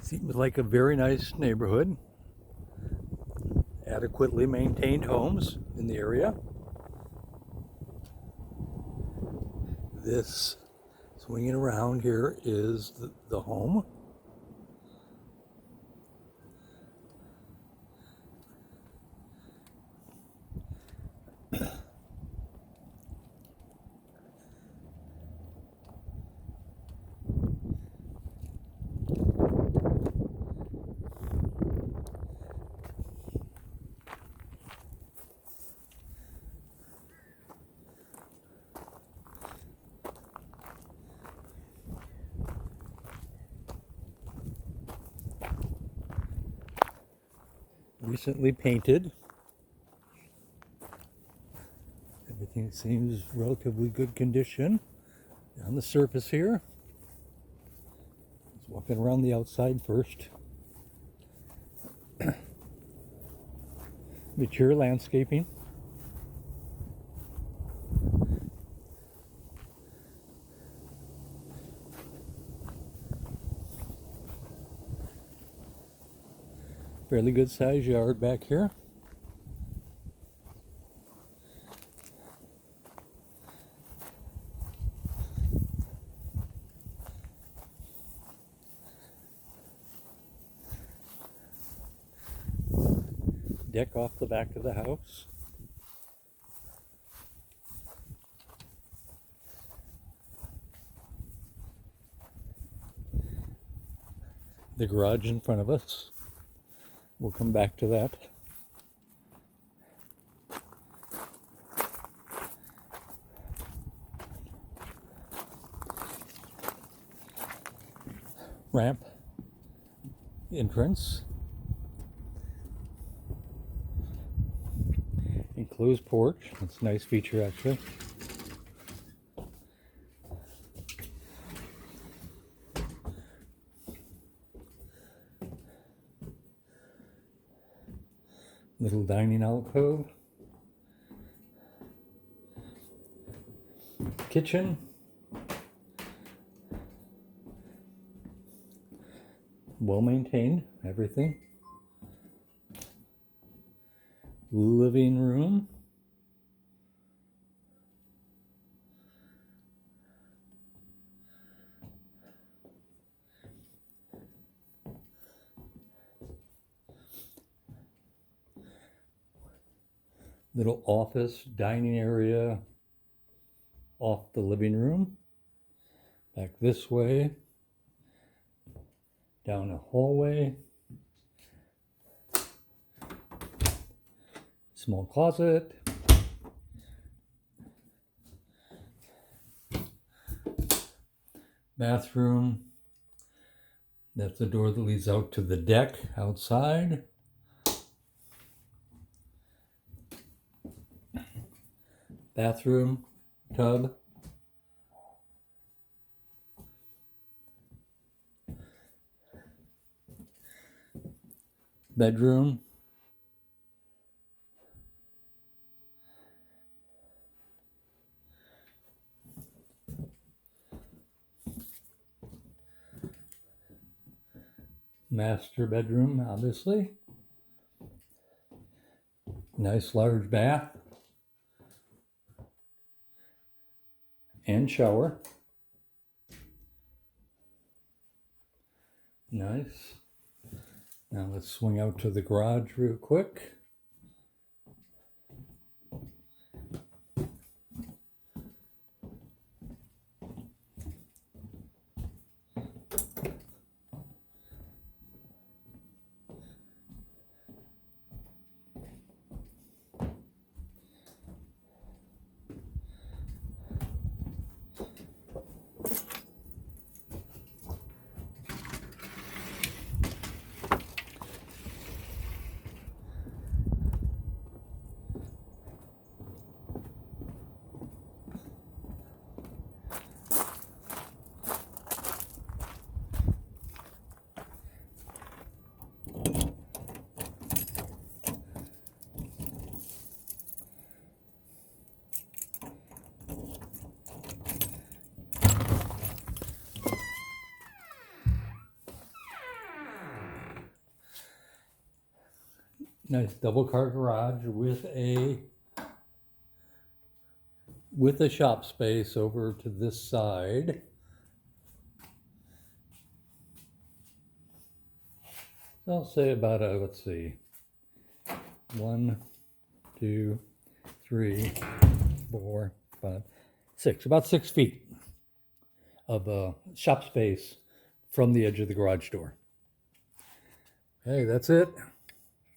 Seems like a very nice neighborhood. Adequately maintained homes in the area. This swinging around here is the home. Recently painted. Everything seems relatively good condition on the surface here. Just walking around the outside first. Mature landscaping. Fairly good sized yard back here. Deck off the back of the house. The garage in front of us. We'll come back to that. Ramp entrance. Enclosed porch. That's a nice feature actually. Little dining alcove. Kitchen. Well maintained, everything. Living room. Little office, dining area off the living room. Back this way. Down a hallway. Small closet. Bathroom. That's the door that leads out to the deck outside. Bathroom, tub. Bedroom. Master bedroom, obviously. Nice large bath. And shower. Nice. Now let's swing out to the garage real quick. Nice double car garage with a shop space over to this side. I'll say about a, let's see, 1, 2, 3, 4, 5, 6, about 6 feet of shop space from the edge of the garage door. Okay, that's it.